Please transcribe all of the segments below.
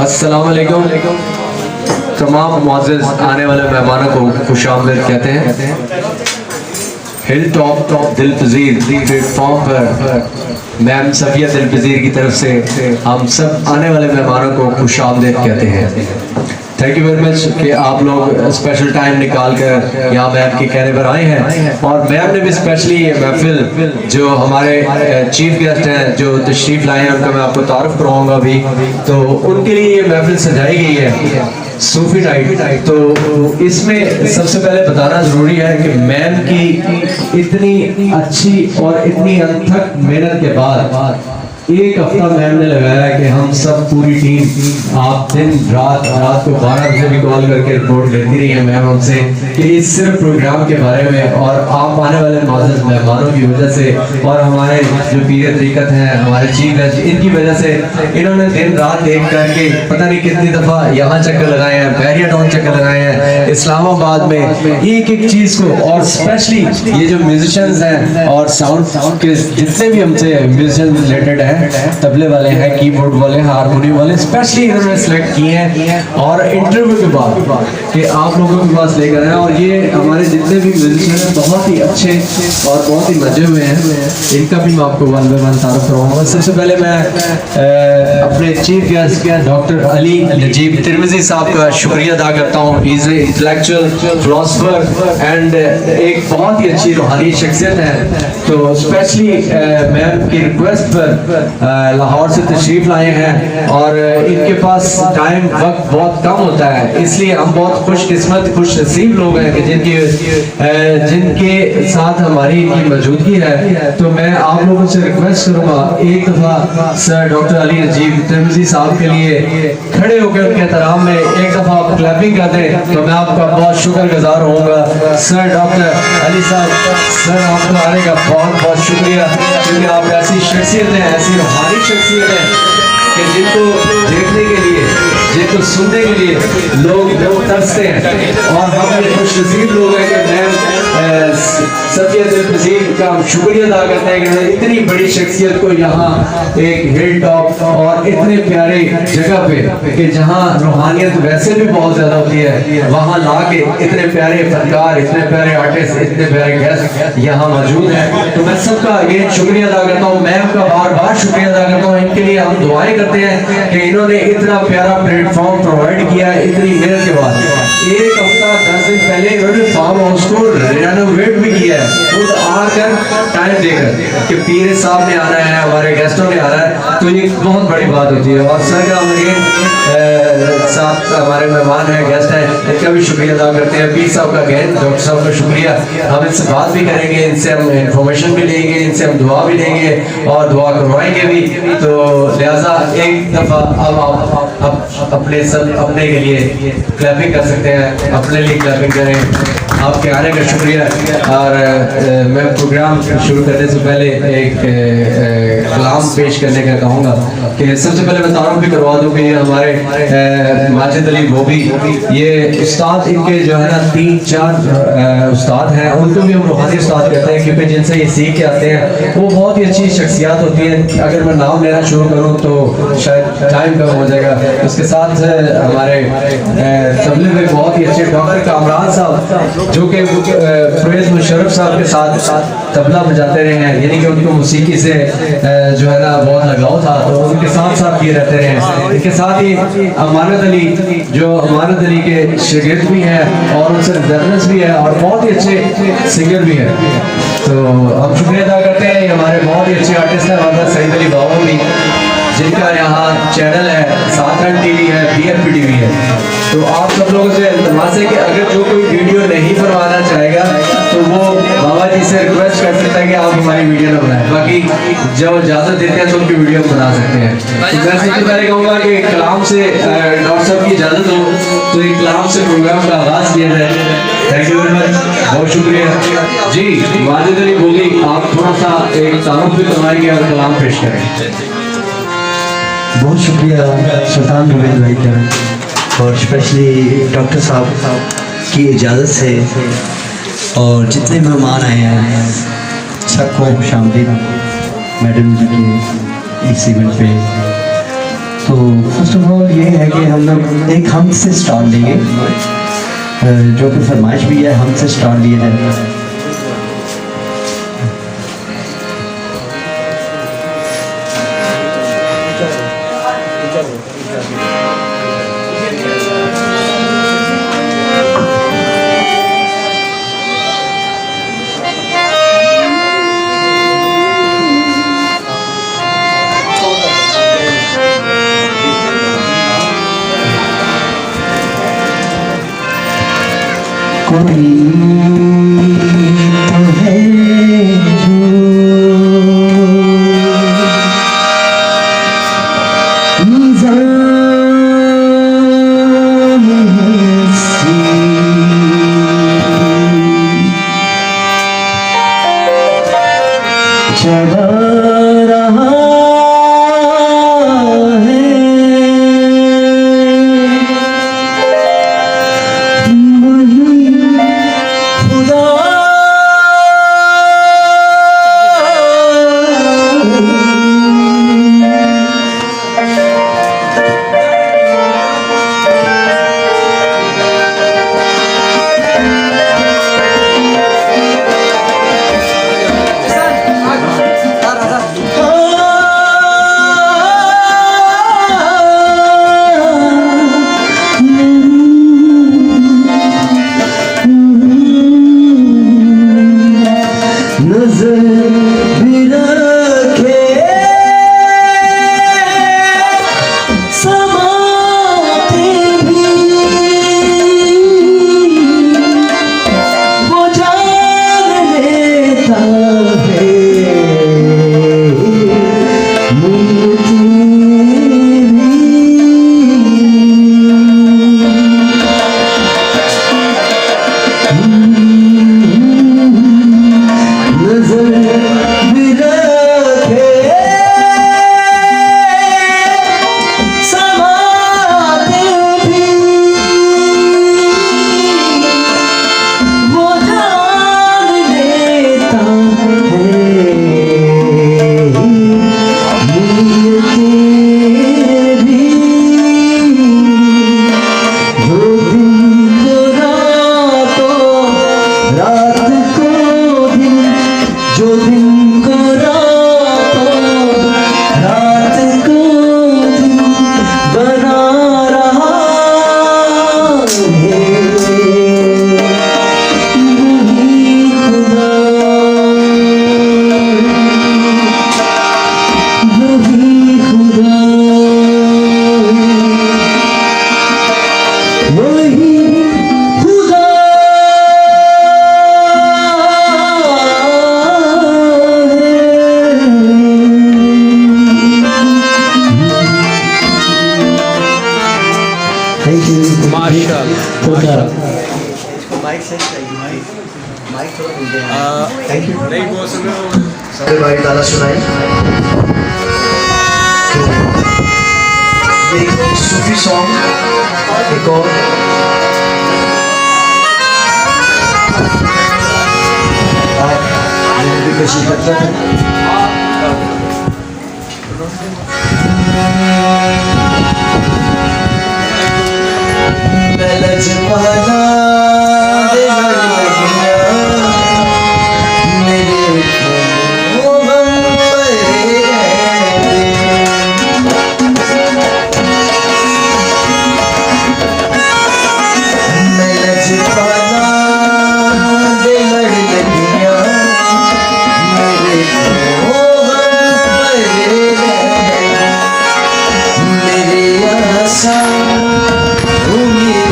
अस्सलाम वालेकुम। तमाम मुअज़्ज़िज़ आने वाले मेहमानों को खुशामदीद कहते हैं। हिल टॉप दिल पज़ीर प्लेटफॉर्म पर मैम सफिया दिल पज़ीर की तरफ से हम सब आने वाले मेहमानों को खुशामदीद कहते हैं। थैंक यू वेरी मच कि आप लोग स्पेशल टाइम निकाल कर यहाँ मैम के कहने पर आए हैं, और मैम ने भी स्पेशली ये महफिल जो हमारे चीफ गेस्ट हैं जो तशरीफ़ लाए हैं उनका मैं आपको तारुफ करवाऊँगा अभी, तो उनके लिए ये महफिल सजाई गई है सूफी नाइट। तो इसमें सबसे पहले बताना ज़रूरी है कि मैम की इतनी अच्छी और इतनी अथक मेहनत के बाद एक हफ्ता मैम ने लगाया कि हम सब पूरी टीम आप दिन रात को 12 बजे भी कॉल करके रिपोर्ट लेती रही है मैम हमसे कि इस सिर्फ प्रोग्राम के बारे में और आप आने वाले मुअज़्ज़िज़ मेहमानों की वजह से और हमारे जो पीर तरीक़त हैं हमारे चीफ गेस्ट इनकी वजह से इन्होंने दिन रात देख करके पता नहीं कितनी दफ़ा यहाँ चक्कर लगाए हैं, बैरिया टाउन चक्कर लगाए हैं, इस्लामाबाद में एक एक चीज़ को, और स्पेशली ये जो म्यूजिशियंस हैं और साउंड के जितने भी हमसे म्यूजिशियन रिलेटेड हैं, तबले वाले हैं, कीबोर्ड वाले, हारमोनियम वाले, स्पेशली इन्होंने सेलेक्ट किए हैं और इंटरव्यू के बाद कि आप लोगों के पास लेकर आए, और ये हमारे जितने भी म्यूजिशियन हैं बहुत ही अच्छे और बहुत ही मजे हुए हैं। इनका भी मैं आपको वन बाय वन तारुफ करवाऊंगा। सबसे पहले मैं अपने chief guest doctor Ali Najeeb Tirmizi sahab का शुक्रिया अदा करता हूँ। He is intellectual philosopher and एक बहुत ही अच्छी रूहानी शख्सियत है। तो स्पेशली मैम की रिक्वेस्ट पर लाहौर से तशरीफ लाए हैं और इनके पास टाइम वक्त बहुत कम होता है, इसलिए हम बहुत खुशकिस्मत खुश नसीब लोग हैं कि जिनके साथ हमारी इनकी मौजूदगी है। तो मैं आप लोगों से रिक्वेस्ट करूंगा एक दफ़ा सर डॉक्टर अली नजीब तिरमिज़ी साहब के लिए खड़े होकर उनके एहतराम में एक दफ़ा आप क्लैपिंग कर दें तो मैं आपका बहुत शुक्रगुजार होऊंगा। सर डॉक्टर अली साहब, सर आपका आने का बहुत बहुत शुक्रिया, क्योंकि आप ऐसी शख्सियत हैं, ऐसी रूहानी शख्सियत है कि जिनको देखने के लिए, जिनको सुनने के लिए लोग तरसते हैं, और हम ये खुशनसीब लोग हैं कि मैम सफिया दिल पज़ीर का हम शुक्रिया अदा करते हैं कि इतनी बड़ी शख्सियत को यहाँ एक हिल टॉप और इतने प्यारे जगह पे कि जहाँ रूहानियत वैसे भी बहुत ज़्यादा होती है, वहाँ ला के इतने प्यारे फनकार, इतने प्यारे आर्टिस्ट, इतने प्यारे गेस्ट यहाँ मौजूद हैं। तो मैं सबका ये शुक्रिया अदा करता हूँ, मैम का बार बार शुक्रिया अदा करता हूँ। इनके लिए हम दुआएं करते हैं कि इन्होंने इतना प्यारा प्लेटफॉर्म प्रोवाइड किया है इतनी मेहनत के बाद। एक हफ्ता 10 दिन पहले इन्होंने फार्म हाउस को रेनोवेट भी किया है, खुद आकर टाइम देकर कि पीर साहब ने आना है, हमारे गेस्टों ने आना है, तो ये बहुत बड़ी बात होती है। और सर का साथ हमारे मेहमान हैं, गेस्ट हैं, इनका भी शुक्रिया अदा करते हैं। पीर साहब का अगेन डॉक्टर साहब का शुक्रिया। हम इनसे बात भी करेंगे, इनसे हम इंफॉर्मेशन भी लेंगे, इनसे हम दुआ भी लेंगे और दुआ करवाएंगे भी। तो लिहाजा एक दफ़ा अब आप अपने के लिए क्लैपिंग कर सकते हैं, अपने लिए क्लैपिंग करें। आपके आने का शुक्रिया। और मैं प्रोग्राम शुरू करने से पहले एक कलाम पेश करने का कहूँगा कि सबसे पहले मैं तारुफ भी करवा दूँ कि हमारे माजिद अली बोबी, ये उस्ताद इनके जो है ना 3-4 उस्ताद हैं, उनको भी हम रूहानी उस्ताद कहते हैं क्योंकि जिनसे ये सीख के आते हैं वो बहुत ही अच्छी शख्सियात होती हैं। अगर मैं नाम लेना शुरू करूँ तो शायद टाइम कम हो जाएगा। उसके साथ हमारे तबले में बहुत ही अच्छे डॉक्टर कामरान साहब जो कि फरेज मुशर्रफ साहब के साथ तबला बजाते रहे हैं, यानी कि उनको मौसीकी से जो है ना बहुत लगाव था, तो उनके साथ ये रहते रहे। इनके साथ ही अमानत अली जो अमानत अली के शागिर्द भी हैं और उनसे रेफरेंस भी है और बहुत ही अच्छे सिंगर भी हैं। तो हम शुक्रिया अदा करते हैं। हमारे बहुत ही अच्छे आर्टिस्ट हैं हमारे सईद अली बाबा भी, जिनका यहाँ चैनल है, साथन टीवी है, BFP टीवी है। तो आप सब लोगों से इल्तिमास है कि अगर जो कोई वीडियो नहीं बनवाना चाहेगा तो वो बाबा जी से रिक्वेस्ट कर सकता है कि आप हमारी वीडियो ना बनाएं, बाकी जब इजाज़त देते हैं तो उनकी वीडियो बना सकते हैं। तो मैं सबसे पहले कहूँगा कि कलाम से डॉक्टर साहब की इजाज़त हो तो एक कलाम से प्रोग्राम का आगाज़ किया जाए। थैंक यू वेरी मच, बहुत शुक्रिया जी। माजिद अली बोली आप थोड़ा सा एक तारुफ भी करवाएंगे और कलाम पेश करें। बहुत शुक्रिया सुल्तान जुबैर भाई का और स्पेशली डॉक्टर साहब की इजाज़त से, और जितने मेहमान आए हैं सबको खुशामदीद मैडम जी के इस इवेंट पे। तो फर्स्ट ऑफ ऑल ये है कि हम लोग एक हम से स्टार्ट लेंगे, जो कि फरमाइश भी है हम से स्टार्ट लिए जाए। कोई तो है जो निज़ाम हस्ती चला रहा है, सारे भाई ताला सुनाए। ये एक सूफी सॉन्ग एक और आप भी कोशिश करते हैं। उम्मीद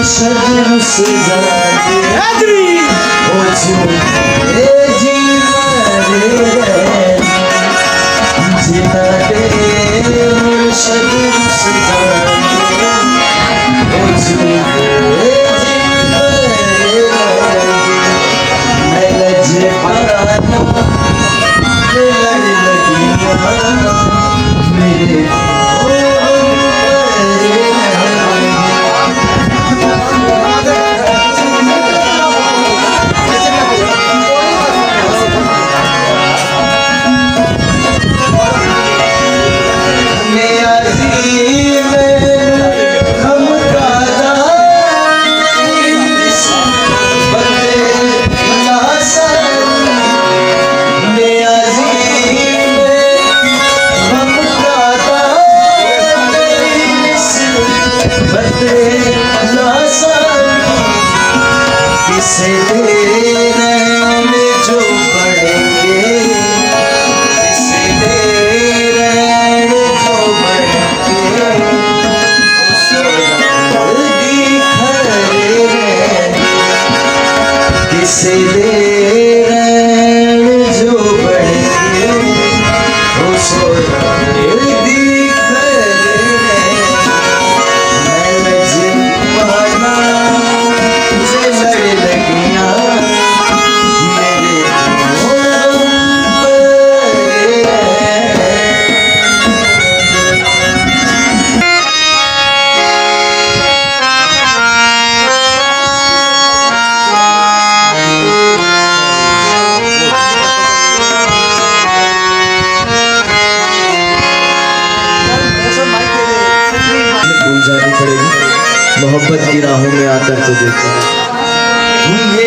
मुर्शद रुस जाते ओ झूठे जी मरे जिना दे मुर्शद रुस जाते ओ झूठे जी मरे मैं लज पाना लड़ लगिया मेरे मोहब्बत की राहों में आकर तो देखो